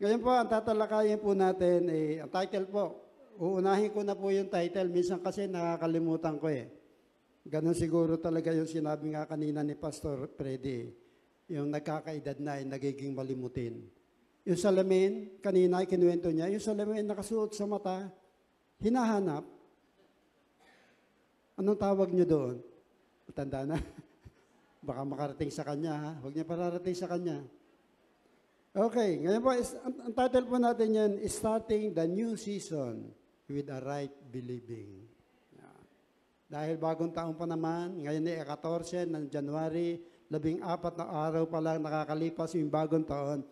Ngayon po, ang tatalakayin po natin, ang title po, uunahin ko na po yung title. Minsan kasi nakakalimutan ko eh. Ganon siguro talaga yung sinabi nga kanina ni Pastor Freddy, yung nagkakaedad na ay nagiging malimutin. Yung salamin, kanina kinuwento niya, yung salamin nakasuot sa mata, hinahanap. Anong tawag niyo doon? Matanda na. Baka makarating sa kanya, ha? Huwag niya pararating sa kanya. Okay, ngayon po, ang title po natin yan, Starting the New Season with a Right Believing. Dahil bagong taon pa naman, ngayon ay 14 ng January, 14 na araw pa lang nakakalipas yung bagong taon.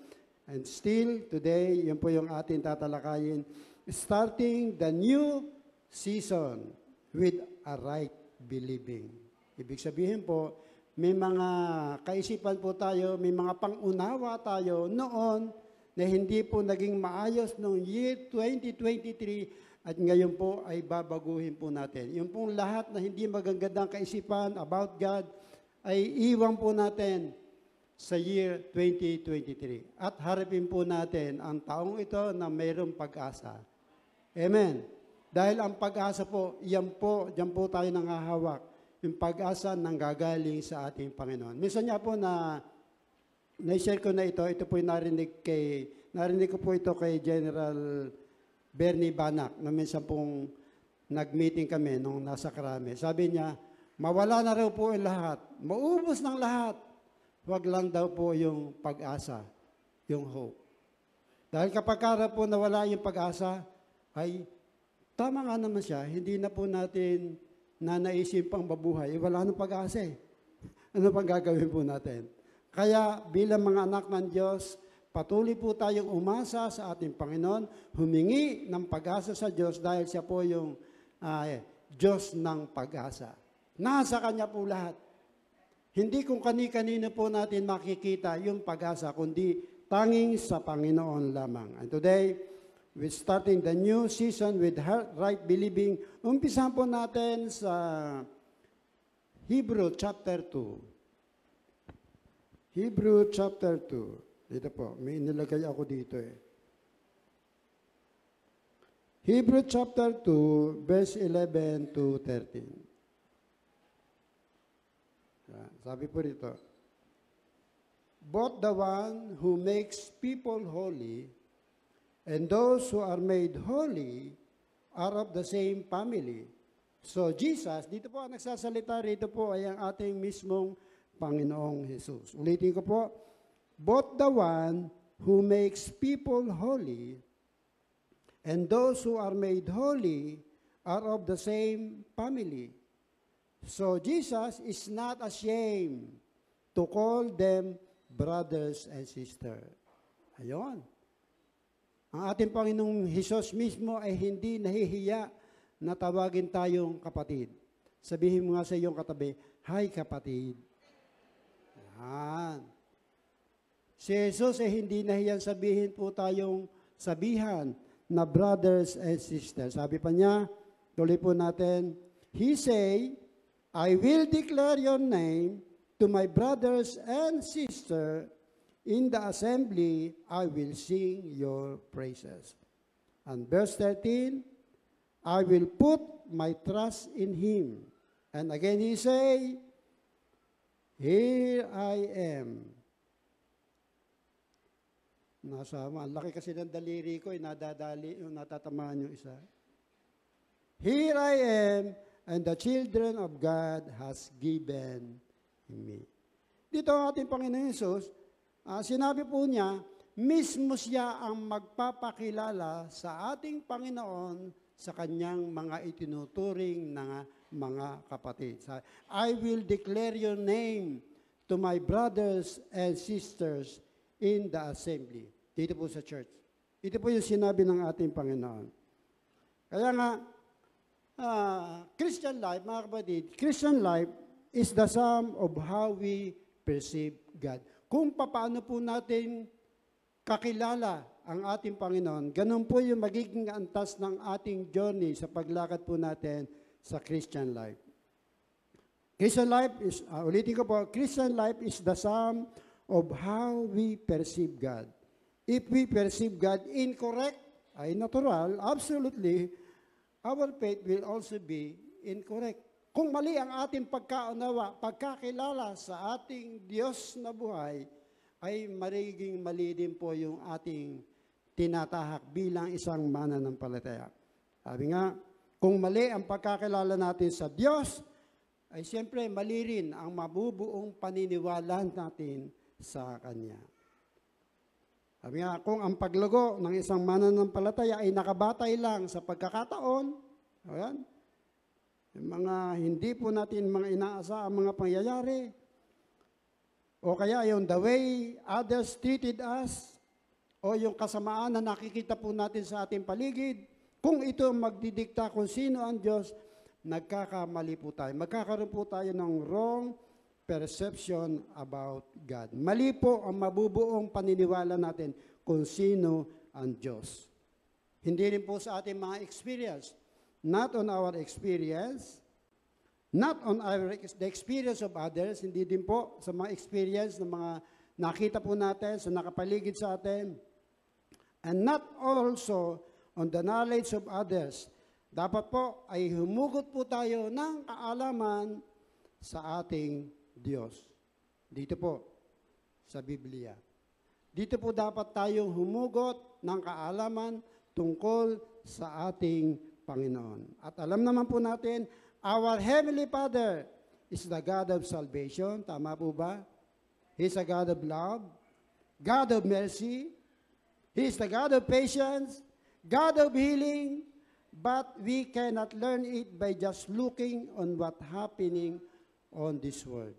And still, today, yun po yung ating tatalakayin, Starting the New Season with a Right Believing. Ibig sabihin po, may mga kaisipan po tayo, may mga pangunawa tayo noon na hindi po naging maayos noong year 2023 at ngayon po ay babaguhin po natin. Yung pong lahat na hindi magagandang kaisipan about God ay iwan po natin sa year 2023. At harapin po natin ang taong ito na mayroong pag-asa. Amen. Dahil ang pag-asa po, diyan po tayo nangahawak. Yung pag-asa nang gagaling sa ating Panginoon. Minsan niya po na-share ko na ito po yung narinig ko po ito kay General Bernie Banak, na minsan pong nag-meeting kami nung nasa Krame. Sabi niya, mawala na raw po yung lahat, maubos ng lahat, wag lang daw po yung pag-asa, yung hope. Dahil kapag kara po nawala yung pag-asa, ay tama nga naman siya, hindi na po natin na naisip pang mabuhay, wala nang pag-asa eh. Ano pang gagawin po natin? Kaya bilang mga anak ng Diyos, patuloy po tayong umasa sa ating Panginoon, humingi ng pag-asa sa Diyos dahil siya po yung Diyos ng pag-asa. Nasa Kanya po lahat. Hindi kung kani-kanino po natin makikita yung pag-asa, kundi tanging sa Panginoon lamang. And today, we're starting the new season with right believing. Umpisahan po natin sa Hebrew chapter 2. Hebrew chapter 2. Dito po, may inilagay ako dito eh. Hebrew chapter 2, verse 11 to 13. Sabi po dito, both the one who makes people holy and those who are made holy are of the same family. So Jesus, dito po ang nagsasalita rito po ay ang ating mismong Panginoong Jesus. Ulitin ko po, both the one who makes people holy and those who are made holy are of the same family. So Jesus is not ashamed to call them brothers and sisters. Ayon. Ang ating Panginoong Hesus mismo ay hindi nahihiya na tawagin tayong kapatid. Sabihin mo nga sa iyong katabi, hi kapatid. Yan. Si Jesus ay hindi nahiyan sabihin po tayong sabihan na brothers and sisters. Sabi pa niya, tuloy po natin, He say, I will declare your name to my brothers and sisters. In the assembly, I will sing your praises. And verse 13, I will put my trust in Him. And again He say, Here I am. Nasama, ang laki kasi ng daliri ko, natatamaan yung isa. Here I am, and the children of God has given me. Dito ang ating Panginoon Jesus, sinabi po niya, mismo siya ang magpapakilala sa ating Panginoon sa kanyang mga itinuturing na mga kapatid. I will declare your name to my brothers and sisters in the assembly. Dito po sa church. Ito po yung sinabi ng ating Panginoon. Kaya nga, Christian life, mga kapatid, Christian life is the sum of how we perceive God. Kung paano po natin kakilala ang ating Panginoon, ganun po yung magiging antas ng ating journey sa paglakad po natin sa Christian life. Christian life is, ulitin ko po, Christian life is the sum of how we perceive God. If we perceive God incorrect, ay natural, absolutely, our faith will also be incorrect. Kung mali ang ating pagkaunawa, pagkakilala sa ating Diyos na buhay, ay magiging mali din po yung ating tinatahak bilang isang mananampalataya. Sabi nga, kung mali ang pagkakilala natin sa Diyos, ay siyempre mali rin ang mabubuong paniniwala natin sa Kanya. Sabi nga, kung ang paglago ng isang mananampalataya ay nakabatay lang sa pagkakataon, ayan, yung mga hindi po natin mga inaasahang mga pangyayari, o kaya yung the way others treated us, o yung kasamaan na nakikita po natin sa ating paligid, kung ito magdidikta kung sino ang Diyos, nagkakamali po tayo. Magkakaroon po tayo ng wrong perception about God. Mali po ang mabubuong paniniwala natin kung sino ang Diyos. Hindi rin po sa ating mga experience. Not on our experience, not on the experience of others, hindi din po sa mga experience ng mga nakita po natin, sa nakapaligid sa atin, and not also on the knowledge of others. Dapat po ay humugot po tayo ng kaalaman sa ating Diyos. Dito po, sa Biblia. Dito po dapat tayong humugot ng kaalaman tungkol sa ating Panginoon. At alam naman po natin, our Heavenly Father is the God of salvation. Tama po ba? He's a God of love, God of mercy. He is the God of patience, God of healing, but we cannot learn it by just looking on what happening on this world.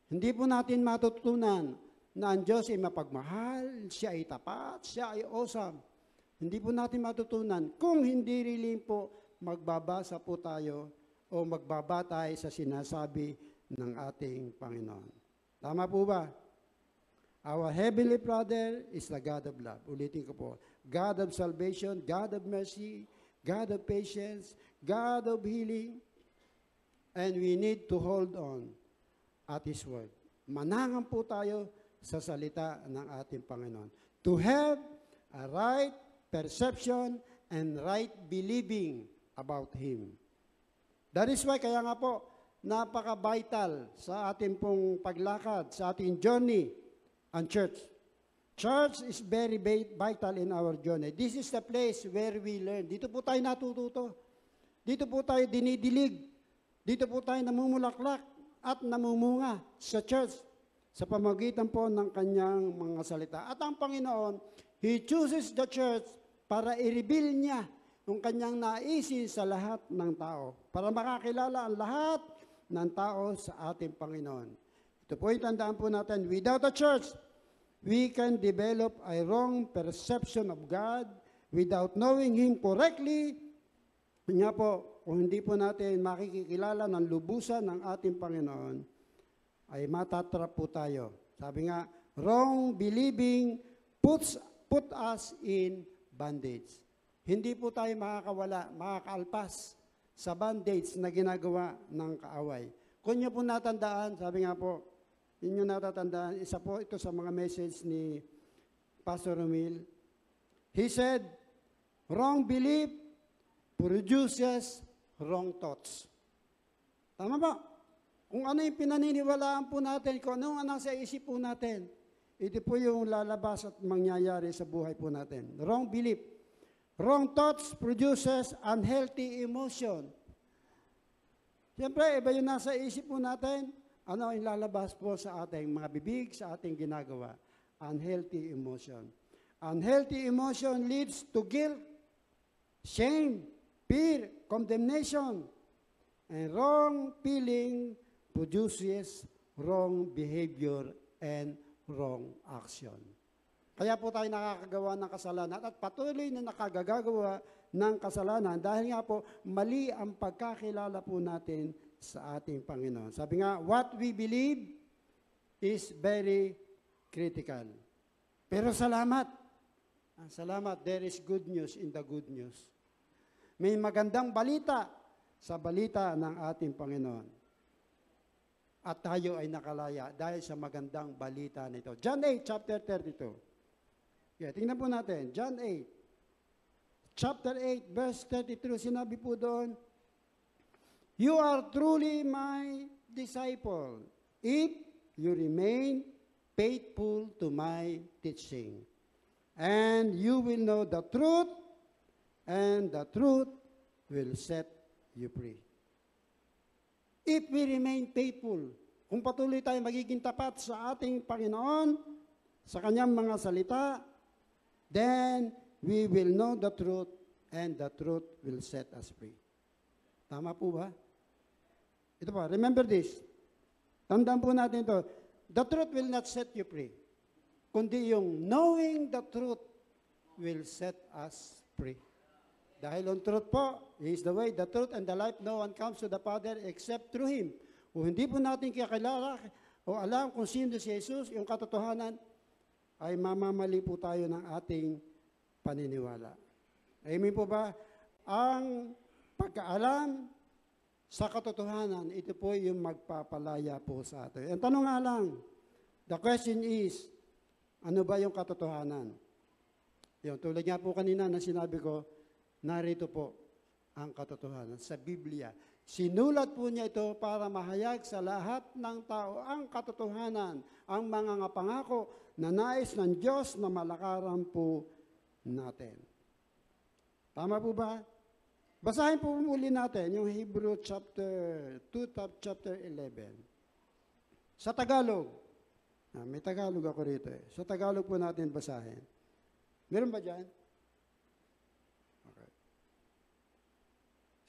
Hindi po natin matutunan na ang Diyos ay mapagmahal, siya ay tapat, siya ay awesome. Hindi po natin matutunan kung hindi rin po magbabasa po tayo o magbabatay sa sinasabi ng ating Panginoon. Tama po ba? Our Heavenly Father is the God of love. Ulitin ko po. God of salvation, God of mercy, God of patience, God of healing. And we need to hold on at His word. Manangan po tayo sa salita ng ating Panginoon. To have a right perception and right believing about Him. That is why, kaya nga po, napaka-vital sa ating pong paglakad, sa ating journey, ang church. Church is very vital in our journey. This is the place where we learn. Dito po tayo natututo. Dito po tayo dinidilig. Dito po tayo namumulaklak at namumunga sa church sa pamagitan po ng kanyang mga salita. At ang Panginoon, He chooses the church para i-reveal niya yung kanyang naisin sa lahat ng tao. Para makakilala ang lahat ng tao sa ating Panginoon. Ito po yung tandaan po natin. Without a church, we can develop a wrong perception of God without knowing Him correctly. Nga po, kung hindi po natin makikilala ng lubusan ng ating Panginoon, ay matatrap po tayo. Sabi nga, wrong believing put us in bondage. Hindi po tayo makakawala, makakaalpas sa bondage na ginagawa ng kaaway. Kung nyo po natandaan, sabi nga po, inyo natatandaan, isa po ito sa mga message ni Pastor Romil. He said, wrong belief produces wrong thoughts. Tama ba? Kung ano yung pinaniniwalaan po natin, kung ano ang nasa isip po natin, ito po yung lalabas at mangyayari sa buhay po natin. Wrong belief. Wrong thoughts produces unhealthy emotion. Siyempre, iba yung nasa isip po natin, ano ang lalabas po sa ating mga bibig, sa ating ginagawa? Unhealthy emotion. Unhealthy emotion leads to guilt, shame, fear, condemnation, and wrong feeling produces wrong behavior and wrong action. Kaya po tayo nakakagawa ng kasalanan at patuloy na nakagagawa ng kasalanan dahil nga po mali ang pagkakilala po natin sa ating Panginoon. Sabi nga, what we believe is very critical. Pero salamat. Salamat, there is good news in the good news. May magandang balita sa balita ng ating Panginoon. at tayo ay nakalaya dahil sa magandang balita nito. John 8, chapter 32. Yeah, tingnan po natin. John 8, chapter 8, verse 32. Sinabi po doon, "You are truly my disciple if you remain faithful to my teaching. And you will know the truth, and the truth will set you free." If we remain faithful, kung patuloy tayo magiging tapat sa ating Panginoon, sa Kanyang mga salita, then we will know the truth, and the truth will set us free. Tama po ba? Ito po, remember this. Tandaan po natin ito. The truth will not set you free, kundi yung knowing the truth will set us free. Dahil ang truth po, He is the way, the truth, and the life. No one comes to the Father except through Him. Kung hindi po natin kakilala o alam kung sino si Jesus, yung katotohanan, ay mamamali po tayo ng ating paniniwala. Amen po ba? Ang pagkaalam sa katotohanan, ito po yung magpapalaya po sa atin. Ang tanong nga lang, the question is, ano ba yung katotohanan? Yung tulad nga po kanina na sinabi ko, narito po ang katotohanan sa Biblia. Sinulat po niya ito para mahayag sa lahat ng tao ang katotohanan, ang mga pangako na nais ng Diyos na malakaran po natin. Tama po ba? Basahin po muli natin yung Hebrew chapter 2, chapter 11. Sa Tagalog. May Tagalog ako rito eh. Sa Tagalog po natin basahin. Meron ba dyan? Okay.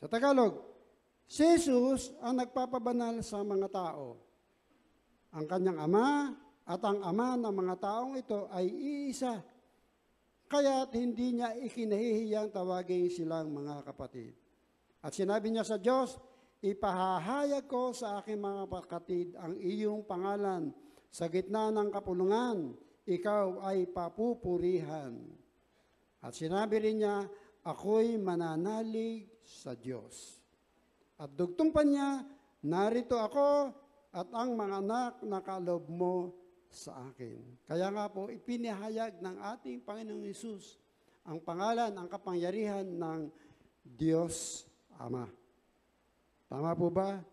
Sa Tagalog, si Jesus ang nagpapabanal sa mga tao. Ang kanyang ama at ang ama ng mga taong ito ay iisa. Kaya't hindi niya ikinahihiyang tawagin silang mga kapatid. At sinabi niya sa Diyos, "Ipahahayag ko sa aking mga kapatid ang iyong pangalan. Sa gitna ng kapulungan, ikaw ay papupurihan." At sinabi rin niya, "Ako'y mananalig sa Diyos." At dugtong pa niya, "Narito ako at ang mga anak na kaloob mo sa akin." Kaya nga po, ipinahayag ng ating Panginoong Hesus ang pangalan, ang kapangyarihan ng Diyos Ama. Tama po ba?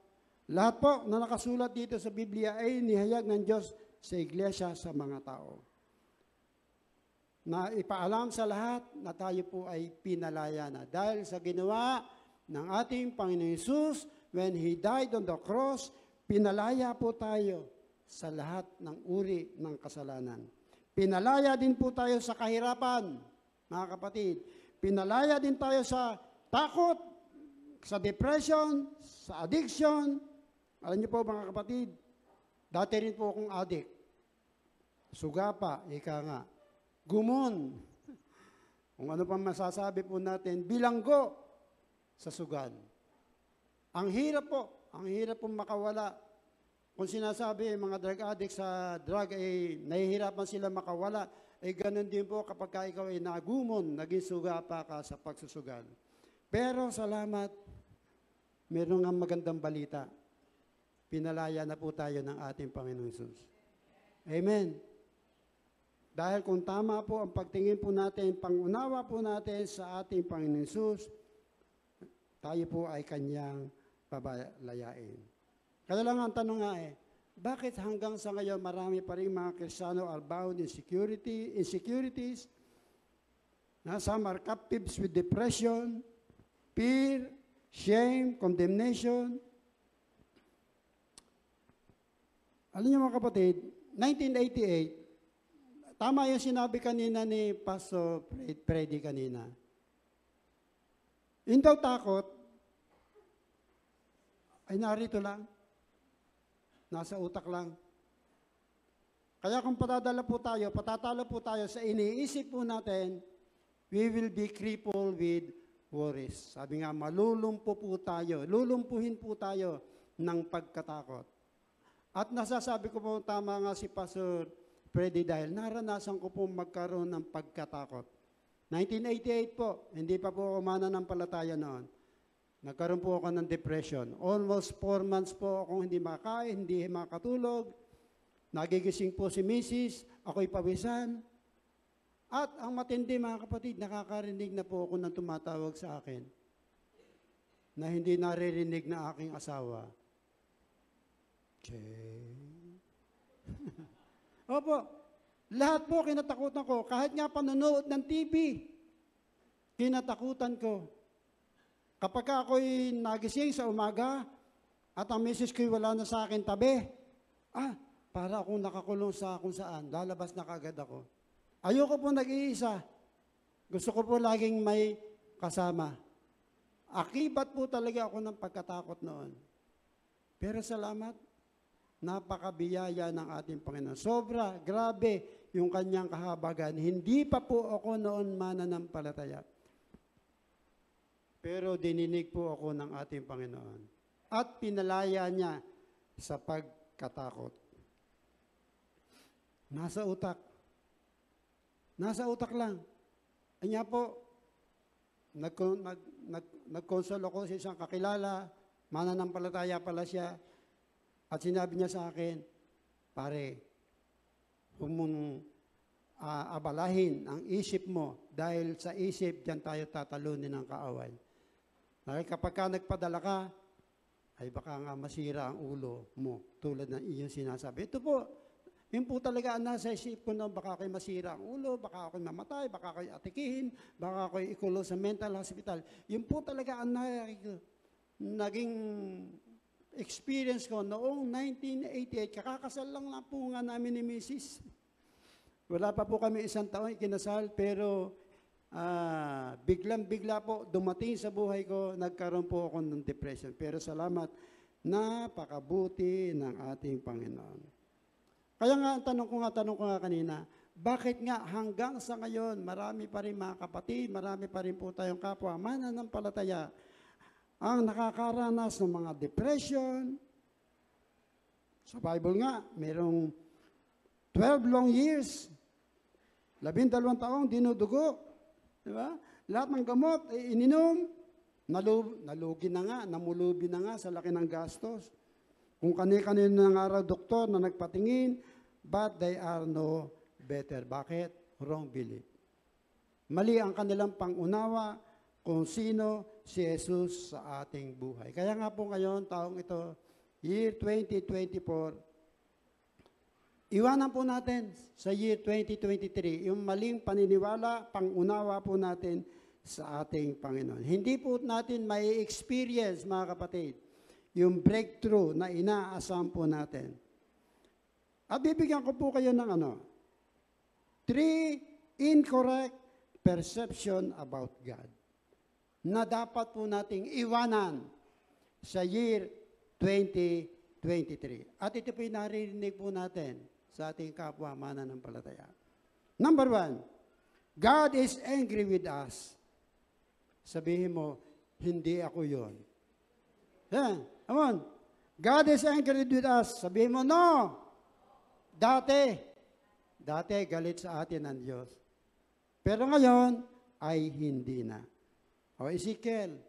Lahat po na nakasulat dito sa Biblia ay nihayag ng Diyos sa iglesia, sa mga tao. Na ipaalam sa lahat na tayo po ay pinalaya na. Dahil sa ginawa ng ating Panginoong Hesus, when He died on the cross, pinalaya po tayo sa lahat ng uri ng kasalanan. Pinalaya din po tayo sa kahirapan, mga kapatid. Pinalaya din tayo sa takot, sa depression, sa addiction. Alam niyo po mga kapatid, dati rin po akong addict. Suga pa, ika nga. Gumon. Kung ano pa masasabi po natin, bilanggo sa sugal. Ang hirap po makawala. Kung sinasabi mga drug addicts sa drug ay nahihirapan sila makawala, ay ganun din po kapag ikaw ay nagumon, naging suga pa ka sa pagsusugal. Pero salamat, meron nga magandang balita. Pinalaya na po tayo ng ating Panginoong Hesus. Amen. Dahil kung tama po ang pagtingin po natin, pangunawa po natin sa ating Panginoong Hesus, tayo po ay Kanyang pabalayain. Kaya lang ang tanong nga bakit hanggang sa ngayon marami pa rin mga Kristiyano are bound in insecurities, some are captives with depression, fear, shame, condemnation. Alam niyo mga kapatid, 1988, tama yung sinabi kanina ni Pastor Freddy kanina. Yung daw takot, ay narito lang. Nasa utak lang. Kaya kung patatalo po tayo sa iniisip po natin, we will be crippled with worries. Sabi nga, lulumpuhin po tayo ng pagkatakot. At nasasabi ko po, tama nga si Pastor Freddy dahil naranasan ko po magkaroon ng pagkatakot. 1988 po, hindi pa po ako mananampalataya noon. Nagkaroon po ako ng depression. Almost 4 months po akong hindi makakain, hindi makatulog. Nagigising po si Mrs., ako'y pawisan. At ang matindi mga kapatid, nakakarinig na po ako ng tumatawag sa akin na hindi naririnig na aking asawa. Okay. Opo, lahat po kinatakutan ko. Kahit nga panonood ng TV, kinatakutan ko. Kapag ako'y nagising sa umaga at ang misis ko'y wala na sa akin tabi, para akong nakakulong sa kung saan, lalabas na kagad ako. Ayoko po nag-iisa. Gusto ko po laging may kasama. Akibat po talaga ako ng pagkatakot noon. Pero salamat, napakabiyaya ng ating Panginoon. Sobra, grabe yung kanyang kahabagan. Hindi pa po ako noon mananampalataya. Pero dininig po ako ng ating Panginoon. At pinalaya niya sa pagkatakot. Nasa utak. Nasa utak lang. Kanya po, nag-console ako sa isang kakilala, mananampalataya pala siya, at sinabi niya sa akin, pare, huwag mong abalahin ang isip mo dahil sa isip, diyan tayo tatalunin ng kaaway. Dahil kapag ka nagpadala ka, ay baka nga masira ang ulo mo, tulad ng iyong sinasabi. Ito po, yun po talaga ang nasa isip ko na baka ako'y masira ang ulo, baka ako'y mamatay, baka ako'y atikihin, baka ako'y ikulo sa mental hospital. Yun po talaga ang naging experience ko noong 1988. Kakakasal lang na po nga namin ni Mrs. Wala pa po kami 1 taon ikinasal, pero biglang-bigla po dumating sa buhay ko, nagkaroon po ako ng depression. Pero salamat, napakabuti ng ating Panginoon. Kaya nga, tanong ko nga kanina, bakit nga hanggang sa ngayon, marami pa rin mga kapatid, marami pa rin po tayong kapwa, mananampalataya, ang nakakaranas ng mga depression. Sa Bible nga, mayroong 12 long years, 12 taong dinudugo. Diba? Lahat ng gamot, ininom, nalugi na nga, namulubi na nga sa laki ng gastos. Kung kani-kanino ng araw doktor na nagpatingin, but they are no better. Bakit? Wrong belief. Mali ang kanilang pangunawa kung sino si Jesus sa ating buhay. Kaya nga po ngayon, taong ito, year 2024, iwanan po natin sa year 2023 yung maling paniniwala, pangunawa po natin sa ating Panginoon. Hindi po natin may experience, mga kapatid, yung breakthrough na inaasahan po natin. At bibigyan ko po kayo ng 3 incorrect perception about God na dapat po nating iwanan sa year 2023. At ito po yung naririnig po natin sa ating kapwa mananampalataya. Number 1, God is angry with us. Sabihin mo, hindi ako yon. Come on. God is angry with us. Sabihin mo, no. Dati galit sa atin ang Diyos. Pero ngayon, ay hindi na. O Ezekiel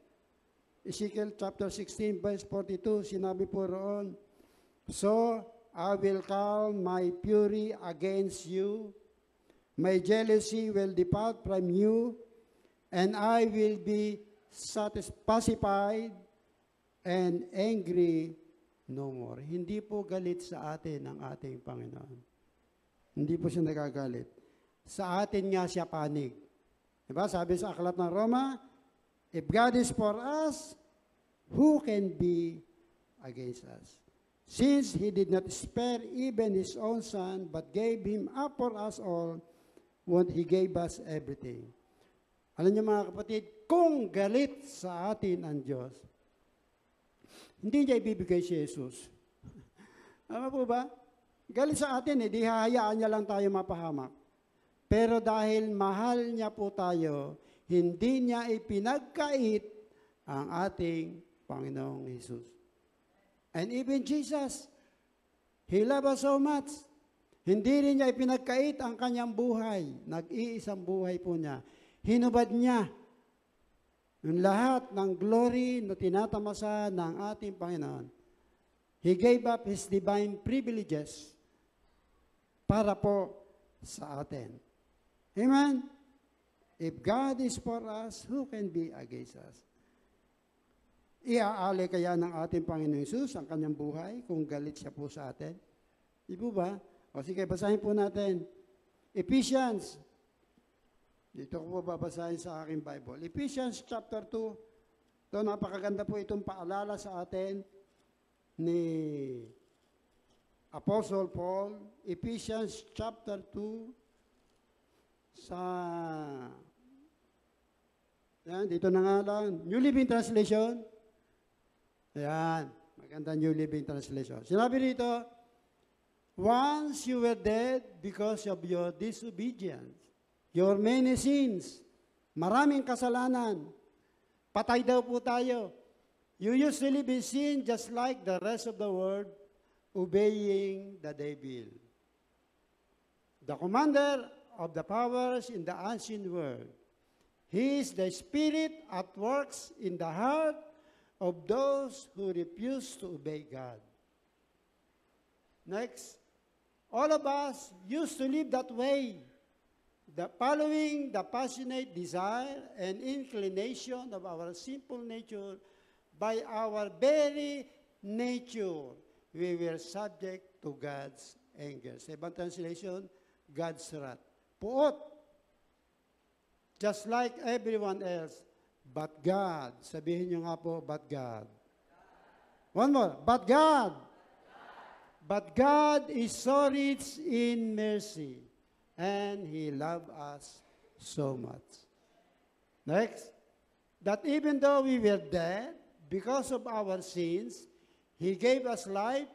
chapter 16, verse 42, sinabi po roon, so, I will calm my fury against you, my jealousy will depart from you, and I will be pacified and angry no more. Hindi po galit sa atin ang ating Panginoon. Hindi po siya nagagalit. Sa atin nga siya panig. Diba? Sabi sa aklat ng Roma, if God is for us, who can be against us? Since He did not spare even His own Son, but gave Him up for us all, what He gave us everything. Alam niyo mga kapatid, kung galit sa atin ang Diyos, hindi niya ibibigay si Jesus. Tama po ba? Galit sa atin, di hahayaan niya lang tayo mapahamak. Pero dahil mahal niya po tayo, hindi niya ipinagkait ang ating Panginoong Jesus. And even Jesus, He loved us so much. Hindi rin niya ipinagkait ang kanyang buhay. Nag-iisang buhay po niya. Hinubad niya. yung lahat ng glory na tinatamasa ng ating Panginoon. He gave up His divine privileges para po sa atin. Amen? If God is for us, who can be against us? Iaali kaya ng ating Panginoon Hesus ang kanyang buhay kung galit siya po sa atin? Di po ba? O sige, basahin po natin. Ephesians. Dito ko po babasahin sa aking Bible. Ephesians chapter 2. Ito, napakaganda po itong paalala sa atin ni Apostle Paul. Ephesians chapter 2 sa yan, dito na nga lang. New Living Translation. Ayan, maganda New Living Translation. Sinabi dito, once you were dead because of your disobedience, your many sins, maraming kasalanan, patay daw po tayo. You used to live in sin just like the rest of the world, obeying the devil, the commander of the powers in the unseen world. He is the spirit at works in the heart of those who refuse to obey God. Next, all of us used to live that way, following the passionate desire and inclination of our simple nature. By our very nature, we were subject to God's anger. Sa ibang translation, God's wrath. Puot. Just like everyone else. But God. Sabihin nyo nga po, but God. One more. But God. But God is so rich in mercy. And He loved us so much. Next. That even though we were dead because of our sins, He gave us life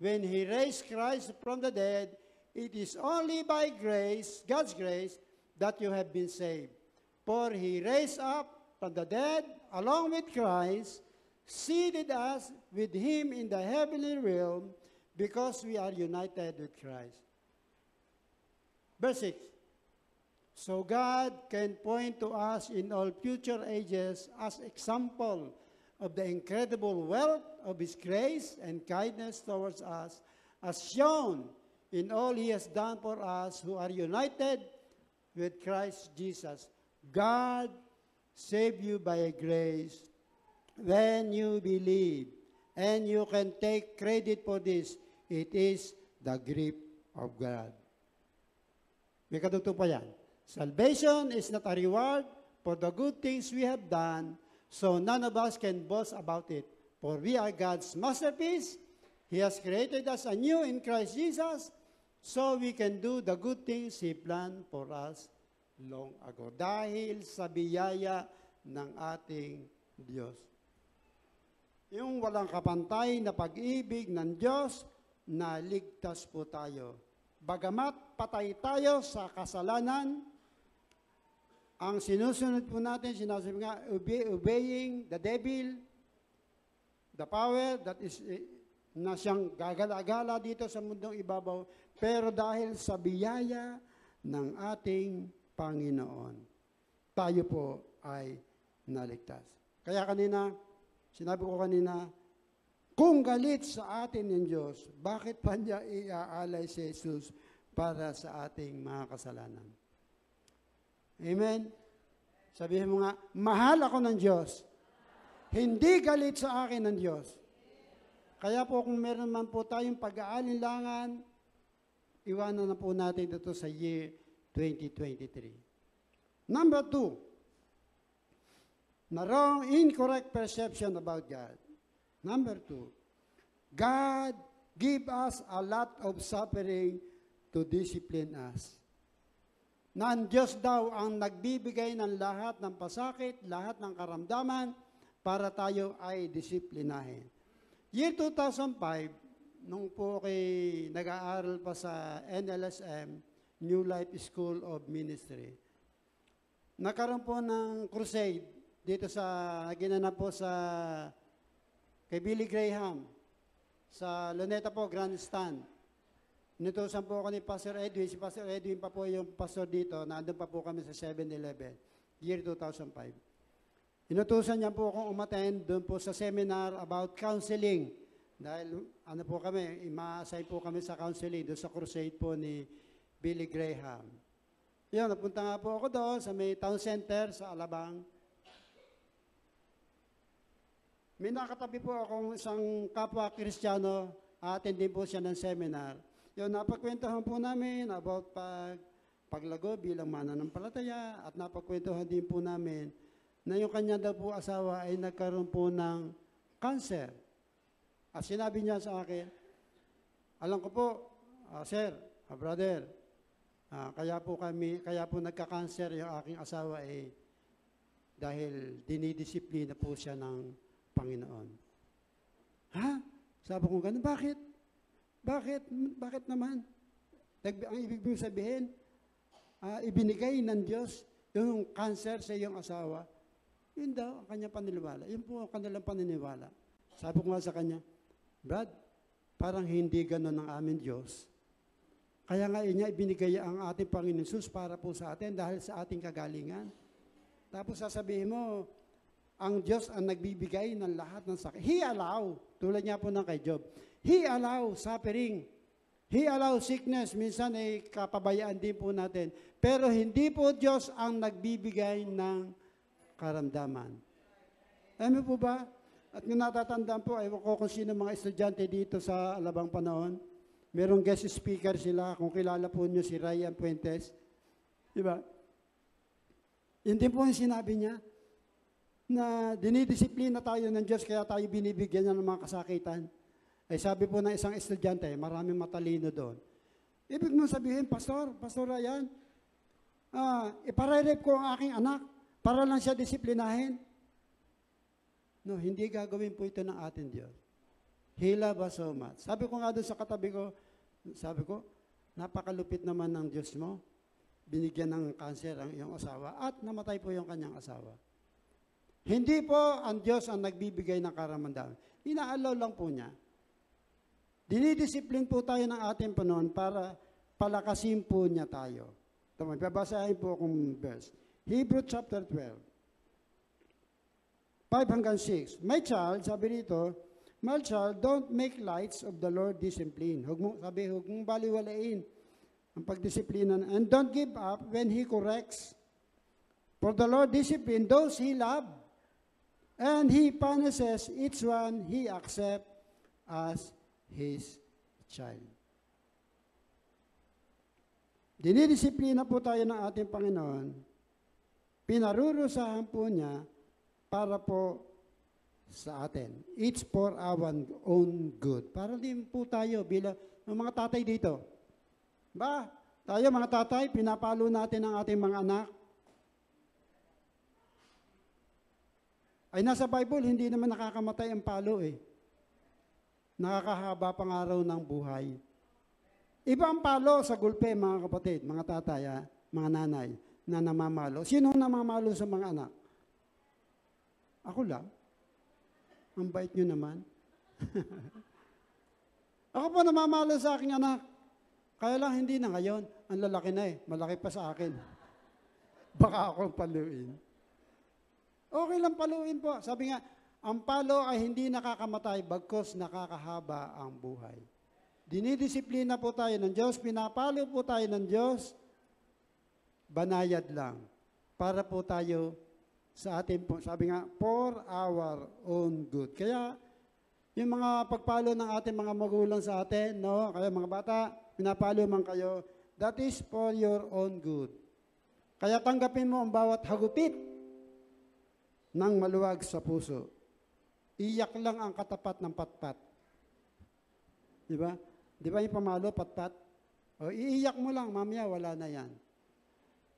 when He raised Christ from the dead. It is only by grace, God's grace, that you have been saved. For He raised up from the dead, along with Christ, seated us with Him in the heavenly realm, because we are united with Christ. Verse 6. So God can point to us in all future ages as example of the incredible wealth of His grace and kindness towards us, as shown in all He has done for us who are united with Christ Jesus. God saved you by grace when you believe, and you can take credit for this. It is the gift of God. May kadugtong pa yan. Salvation is not a reward for the good things we have done, so none of us can boast about it. For we are God's masterpiece. He has created us anew in Christ Jesus, so we can do the good things He planned for us long ago. Dahil sa biyaya ng ating Diyos. Yung walang kapantay na pag-ibig ng Diyos, na ligtas po tayo. Bagamat patay tayo sa kasalanan, ang sinusunod po natin, sinasabi nga, obeying the devil, the power that is na siyang gagala-gala dito sa mundong ibabaw, pero dahil sa biyaya ng ating Panginoon, tayo po ay naligtas. Kaya kanina, sinabi ko kanina, kung galit sa atin ng Diyos, bakit pa niya iaalay si Jesus para sa ating mga kasalanan? Amen? Sabihin mo nga, mahal ako ng Diyos. Hindi galit sa akin ng Diyos. Kaya po kung meron man po tayong pag-aalinlangan, iwanan na po natin ito sa year 2023. Number 2, na wrong, incorrect perception about God. Number 2, God give us a lot of suffering to discipline us. Na ang Diyos daw ang nagbibigay ng lahat ng pasakit, lahat ng karamdaman, para tayo ay disiplinahin. Year 2005, nung po nag-aaral pa sa NLSM, New Life School of Ministry, nagkaroon po ng crusade dito sa, ginanap po sa kay Billy Graham, sa Luneta po, Grandstand. Inutusan po ako ni Pastor Edwin. Si Pastor Edwin pa po yung pastor dito. Nandun pa po kami sa 7-Eleven, year 2005. Inutusan niya po akong umattend doon po sa seminar about counseling. Dahil ano po kami, ima-assign po kami sa counseling doon sa crusade po ni Billy Graham. Yun, napunta nga po ako doon sa may town center sa Alabang. May nakatabi po akong isang kapwa Kristiyano, attend din po siya ng seminar. Yun, napagkwentuhan po namin about paglago bilang mananampalataya at napagkwentuhan din po namin na yung kanya daw po asawa ay nagkaroon po ng cancer. At sinabi niya sa akin, alam ko po, sir, brother, kaya po nagka-cancer yung aking asawa dahil dinidisiplina po siya ng Panginoon. Ha? Sabi ko ganun, bakit? Bakit naman? Ang ibig mong sabihin, ibinigay ng Diyos yung cancer sa iyong asawa. Yun daw ang kanyang paniniwala. Yun po ang kanilang paniniwala. Sabi ko nga sa kanya, Brad, parang hindi ganun ang aming Diyos. Kaya nga niya ibinigay ang ating Panginoon Jesus para po sa atin dahil sa ating kagalingan. Tapos sasabihin mo, ang Diyos ang nagbibigay ng lahat ng sakit. He allow, tulad niya po ng kay Job, He allow suffering. He allow sickness. Minsan ay kapabayaan din po natin. Pero hindi po Diyos ang nagbibigay ng karamdaman. Alam po ba? At kung natatandaan po, ayaw ko kung sino mga estudyante dito sa Alabang Panahon. Merong guest speaker sila. Kung kilala po nyo si Ryan Puentes. Diba? Yun din po yung sinabi niya na dinidisiplina tayo ng Diyos kaya tayo binibigyan niya ng mga kasakitan. Ay sabi po ng isang estudyante, maraming matalino doon. Ibig mo sabihin, Pastor Ryan, iparerep ko ang aking anak para lang siya disiplinahin. No, hindi gagawin po ito ng ating Diyos. He loves us so much. Sabi ko nga doon sa katabi ko, napakalupit naman ng Diyos mo. Binigyan ng cancer ang iyong asawa at namatay po yung kanyang asawa. Hindi po ang Diyos ang nagbibigay ng karamdaman. Inaalaw lang po niya. Dinidisiplin po tayo ng ating Panginoon para palakasin po niya tayo. Tama, babasahin po akong verse. Hebrew chapter 12. 5-6. My child, sabi rito, my child, don't make lights of the Lord discipline. Huwag mong baliwalain ang pagdisiplina. And don't give up when He corrects. For the Lord discipline those He loves. And He punishes each one He accepts as His child. Dinidisiplina po tayo ng ating Panginoon. Pinarurusahan po niya para po sa atin. It's for our own good. Para din po tayo bilang mga tatay dito. Tayo mga tatay, pinapalo natin ang ating mga anak. Ay nasa Bible, hindi naman nakakamatay ang palo Nakakahaba pang araw ng buhay. Iba ang palo sa gulpe, mga kapatid, mga tatay, mga nanay, na namamalo. Sino namamalo sa mga anak? Ako lang. Ang bait nyo naman. Ako po namamalo sa aking anak. Kaya lang hindi na ngayon. Ang lalaki na Malaki pa sa akin. Baka akong paluin. Okay lang paluin po. Sabi nga, ang palo ay hindi nakakamatay bagkos nakakahaba ang buhay. Dinidisiplina po tayo ng Diyos, pinapalo po tayo ng Diyos, banayad lang. Para po tayo sa atin po, sabi nga, for our own good. Kaya, yung mga pagpalo ng ating mga magulang sa atin, kaya mga bata, pinapalo man kayo, that is for your own good. Kaya tanggapin mo ang bawat hagupit ng maluwag sa puso. Iyak lang ang katapat ng patpat. Di ba? Di ba yung pamalo, patpat? O, iiyak mo lang, mamaya wala na yan.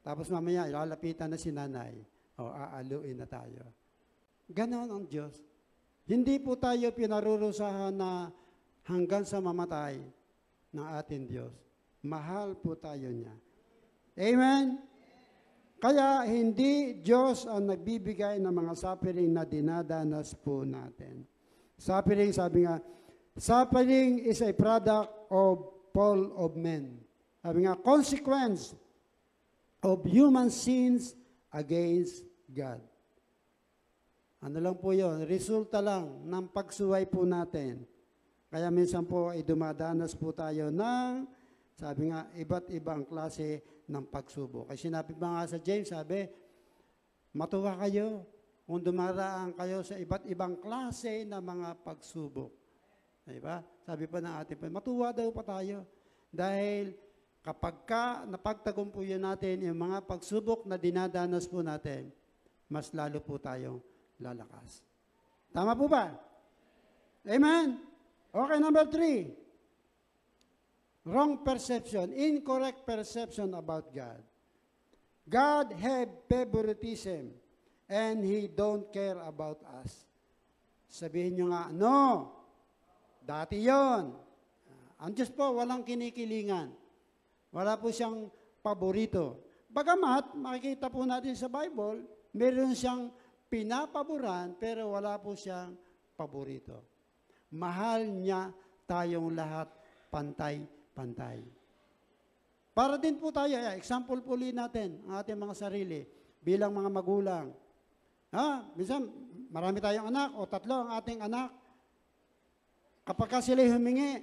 Tapos mamaya, ilalapitan na si nanay. O, aaluin na tayo. Ganon ang Diyos. Hindi po tayo pinarurusahan na hanggang sa mamatay ng ating Diyos. Mahal po tayo niya. Amen? Kaya hindi Diyos ang nagbibigay ng mga suffering na dinadanas po natin. Suffering, sabi nga, suffering is a product of fall of men. Sabi nga, consequence of human sins against God. Ano lang po yun? Resulta lang ng pagsuway po natin. Kaya minsan po ay dumadanas po tayo ng, sabi nga, iba't ibang klase ng pagsubok. Kasi sinabi pa nga sa James, sabi, matuwa kayo kung dumaraan kayo sa iba't ibang klase ng mga pagsubok. Diba? Sabi pa ng ating matuwa daw pa tayo. Dahil kapag napagtagumpayan natin yung mga pagsubok na dinadanas po natin, mas lalo po tayong lalakas. Tama po ba? Amen? Okay, number 3. Wrong perception, incorrect perception about God. God have favoritism and He don't care about us. Sabihin nyo nga, no, dati yon. Ang Diyos po, walang kinikilingan. Wala po siyang paborito. Bagamat, makikita po natin sa Bible, meron siyang pinapaboran, pero wala po siyang paborito. Mahal niya tayong lahat pantay-pantay. Para din po tayo, example po natin ang ating mga sarili bilang mga magulang. Minsan, marami tayong anak o 3 ang ating anak. Kapag sila humingi,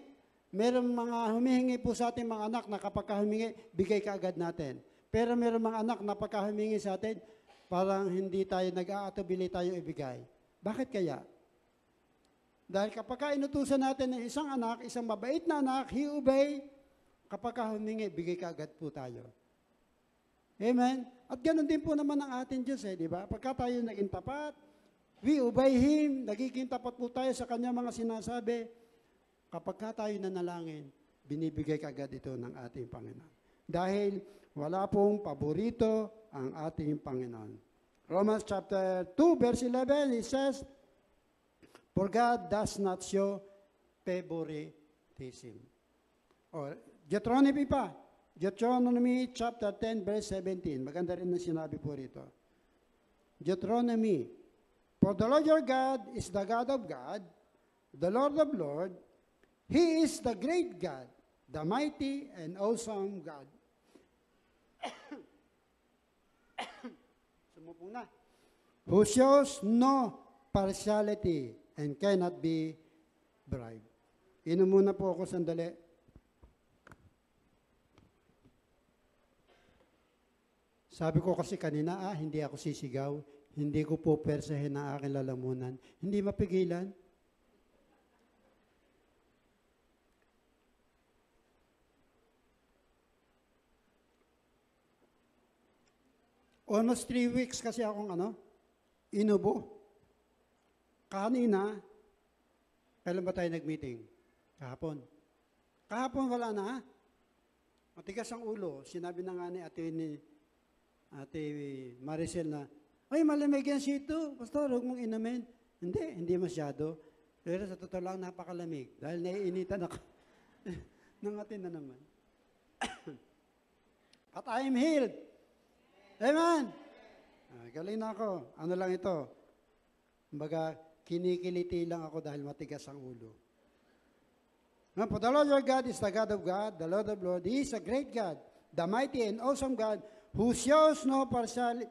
merong mga humihingi po sa ating mga anak na kapag humingi, bigay kaagad natin. Pero merong mga anak na pagka humingi sa atin, parang hindi tayo nag-aatubili tayo ibigay. Bakit kaya? Dahil kapag inutusan natin ng isang anak, isang mabait na anak, he obey, kapag humingi, bigay kaagad po tayo. Amen? At ganoon din po naman ang ating Diyos, di ba? Pagka tayo naging tapat, we obey Him, nagiging tapat po tayo sa Kanya mga sinasabi. Kapag tayo nanalangin, binibigay kaagad ito ng ating Panginoon. Dahil wala pong paborito ang ating Panginoon. Romans chapter 2, verse 11, it says, for God does not show favoritism. Or, Deuteronomy pa. Deuteronomy chapter 10, verse 17. Maganda rin na sinabi po rito. Deuteronomy, for the Lord your God is the God of God, the Lord of Lords. He is the great God, the mighty and awesome God. Sumupo na. Who shows no partiality and cannot be bribed. Inom muna po ako sandali. Sabi ko kasi kanina, hindi ako sisigaw, hindi ko po persahin ang aking lalamunan. Hindi mapigilan. Almost 3 weeks kasi akong inubo. Kanina, kailan ba tayo nag-meeting? Kahapon. Kahapon wala na. Matigas ang ulo. Sinabi na nga ni Ate Maricel na, ay, malamig yan sito. Pastor, huwag mong inamin. Hindi masyado. Pero sa totoo lang, napakalamig. Dahil naiinitan ako. Nangatin na naman. At I am healed. Amen. Galing na ako. Ano lang ito? Kumbaga, kinikiliti lang ako dahil matigas ang ulo. For the Lord your God is the God of God, the Lord of Lords. He is a great God, the mighty and awesome God, who shows no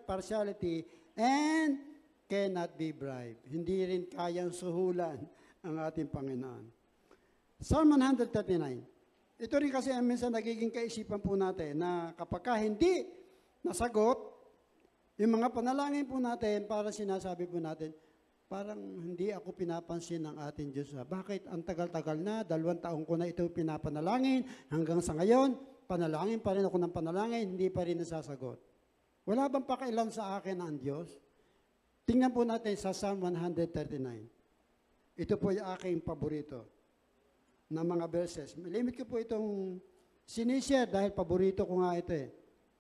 partiality and cannot be bribed. Hindi rin kayang suhulan ang ating Panginoon. Psalm 139. Ito rin kasi minsan nagiging kaisipan po natin na kapag hindi nasagot, yung mga panalangin po natin, para sinasabi po natin, parang hindi ako pinapansin ng ating Diyos. Bakit? Ang tagal-tagal na, 2 taon ko na ito pinapanalangin, hanggang sa ngayon, panalangin pa rin ako ng panalangin, hindi pa rin nasasagot. Wala bang pakailan sa akin ang Diyos? Tingnan po natin sa Psalm 139. Ito po yung aking paborito na mga verses. Limit ko po itong sinishare dahil paborito ko nga ito eh.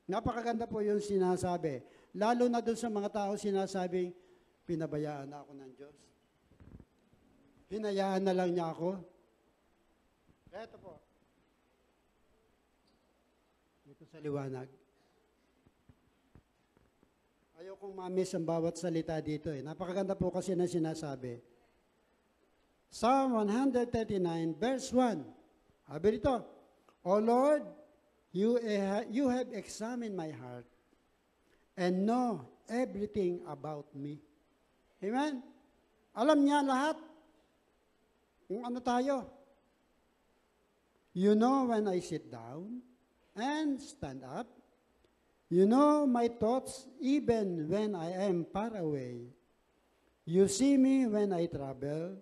Napakaganda po yung sinasabi. Lalo na doon sa mga tao sinasabing, pinabayaan na ako ng Diyos. Hinayaan na lang niya ako. Ito po. Ito sa liwanag. Ayokong ma-miss ang bawat salita dito eh. Napakaganda po kasi na sinasabi. Psalm 139 verse 1. Sabi dito, O Lord, you have examined my heart and know everything about me. Amen? Alam niya lahat kung ano tayo. You know when I sit down and stand up. You know my thoughts even when I am far away. You see me when I travel,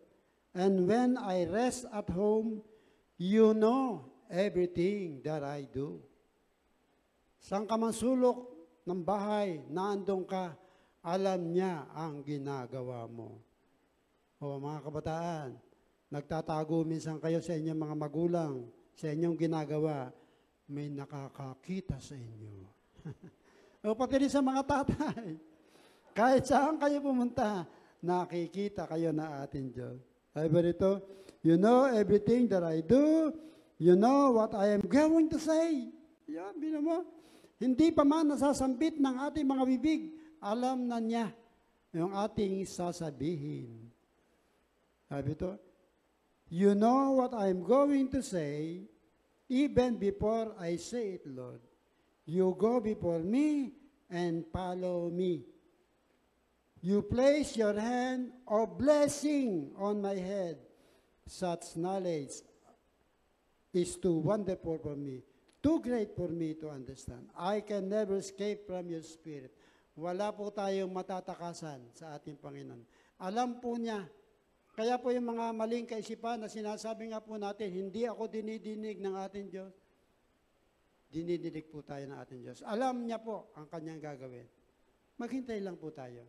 and when I rest at home, you know everything that I do. Saan ka man sulok ng bahay, naandun ka, alam niya ang ginagawa mo. O mga kabataan, nagtatago minsan kayo sa inyong mga magulang, sa inyong ginagawa, may nakakakita sa inyo. O pati rin sa mga tatay, kahit saan kayo pumunta, nakikita kayo na ating Diyos. Ay ba rito? You know everything that I do. You know what I am going to say. Yan, bino mo. Hindi pa man nasasambit ng ating mga bibig, alam na niya yung ating sasabihin. Sabi ito, you know what I am going to say, even before I say it, Lord. You go before me and follow me. You place your hand of blessing on my head. Such knowledge is too wonderful for me, too great for me to understand. I can never escape from your spirit. Wala po tayong matatakasan sa ating Panginoon. Alam po niya. Kaya po yung mga maling kaisipan na sinasabi nga po natin, hindi ako dinidinig ng ating Diyos. Dinidinig po tayo ng ating Diyos. Alam niya po ang kanyang gagawin. Maghintay lang po tayo.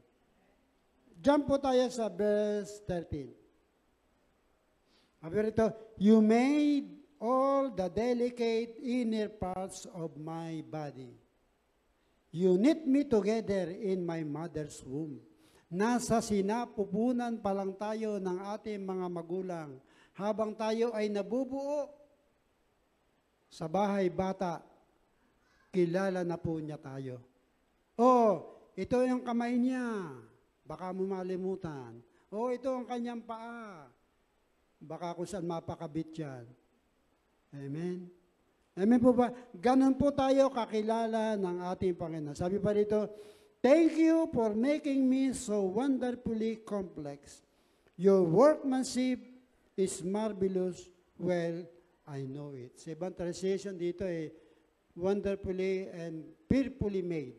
Jump po tayo sa verse 13. Sabi rito, you made all the delicate inner parts of my body. You knit me together in my mother's womb. Nasa sinapupunan pa lang tayo ng ating mga magulang habang tayo ay nabubuo sa bahay bata, kilala na po niya tayo. Oh, ito yung kamay niya. Baka mo malimutan. O, ito ang kanyang paa. Baka kung saan mapakabit yan. Amen? Amen po ba? Ganon po tayo kakilala ng ating Panginoon. Sabi pa dito, thank you for making me so wonderfully complex. Your workmanship is marvelous. Well, I know it. Sa ibang translation dito wonderfully and fearfully made.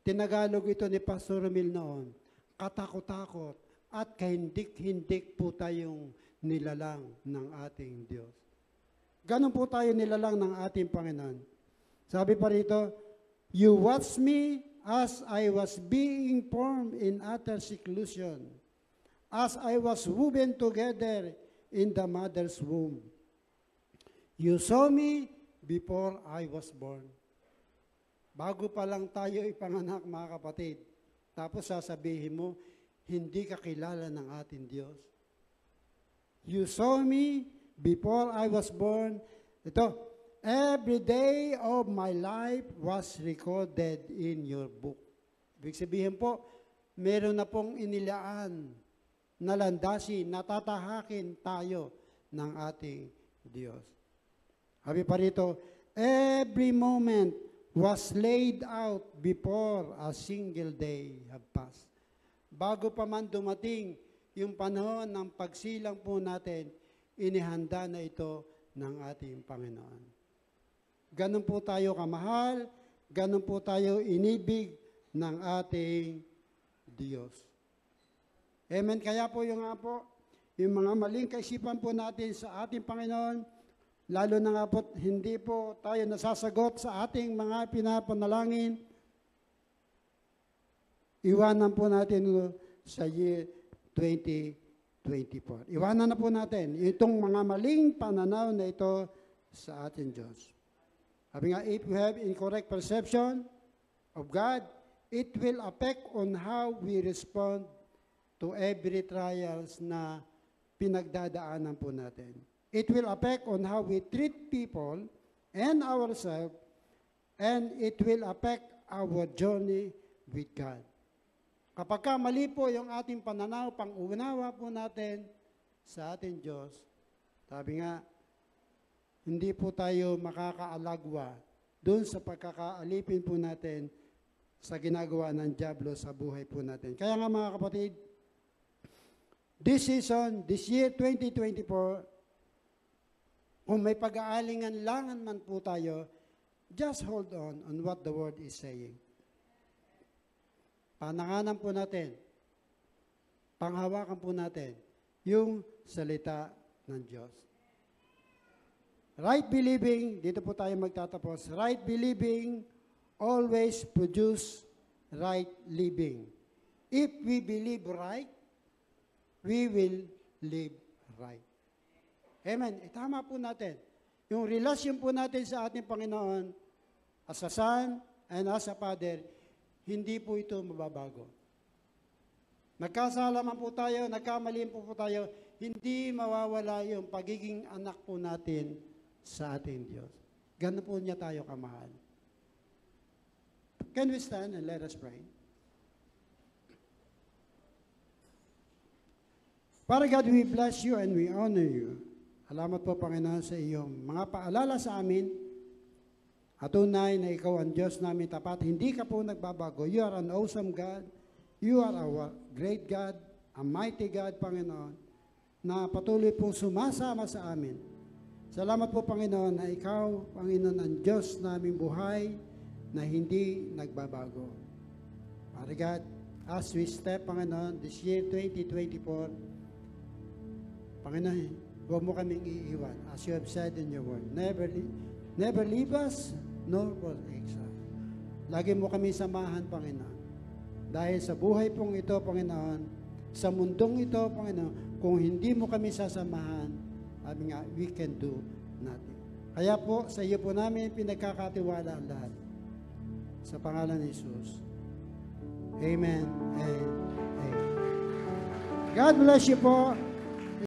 Tinagalog ito ni Pastor Romil noon. Katakot-takot at kahindik-hindik po tayong nilalang ng ating Diyos. Ganon po tayo nilalang ng ating Panginoon. Sabi pa rito, you watched me as I was being formed in utter seclusion, as I was woven together in the mother's womb. You saw me before I was born. Bago pa lang tayo ipanganak, mga kapatid, tapos sasabihin mo, hindi ka kilala ng ating Diyos. You saw me before I was born. Ito, every day of my life was recorded in your book. Ibig sabihin po, meron na pong inilaan na landasin, natatahakin tayo ng ating Diyos. Sabi pa rito, every moment was laid out before a single day have passed. Bago pa man dumating yung panahon ng pagsilang po natin, inihanda na ito ng ating Panginoon. Ganon po tayo kamahal, ganon po tayo inibig ng ating Diyos. Amen. Kaya po yung mga maling kaisipan po natin sa ating Panginoon, lalo na nga po, hindi po tayo nasasagot sa ating mga pinapanalangin. Iwanan po natin sa year 2024. Iwanan na po natin itong mga maling pananaw na ito sa ating Diyos. Sabi nga, if we have incorrect perception of God, it will affect on how we respond to every trials na pinagdadaanan po natin. It will affect on how we treat people and ourselves, and it will affect our journey with God. Kapag mali po yung ating pananaw, pang-unawa po natin sa ating Diyos, sabi nga, hindi po tayo makakaalagwa doon sa pagkakaalipin po natin sa ginagawa ng dyablo sa buhay po natin. Kaya nga mga kapatid, this season, this year 2024, kung may pag-aalingan langan man po tayo, just hold on what the Word is saying. Pananganan po natin, panghawakan po natin, yung salita ng Diyos. Right believing, dito po tayo magtatapos, right believing always produce right living. If we believe right, we will live right. Amen. Tama po natin. Yung relasyon po natin sa ating Panginoon, as a Son and as a Father, hindi po ito mababago. Nagkasala man po tayo, nagkamali po tayo, hindi mawawala yung pagiging anak po natin sa ating Diyos. Ganun po niya tayo kamahal. Can we stand and let us pray? Father God, we bless you and we honor you. Salamat po, Panginoon, sa iyong mga paalala sa amin. At tunay na ikaw ang Diyos namin tapat. Hindi ka po nagbabago. You are an awesome God. You are our great God, a mighty God, Panginoon, na patuloy po sumasama sa amin. Salamat po, Panginoon, na ikaw, Panginoon, ang Diyos naming buhay na hindi nagbabago. Father God, as we step, Panginoon, this year 2024, Panginoon, huwag mo kaming iiwan, as you have said in your word. Never leave us, nor forsake us. Lagi mo kami samahan, Panginoon. Dahil sa buhay pong ito, Panginoon, sa mundong ito, Panginoon, kung hindi mo kami sasamahan, sabi nga, we can do nothing. Kaya po, sa iyo po namin pinagkakatiwala ang lahat. Sa pangalan ni Jesus. Amen and amen. God bless you po.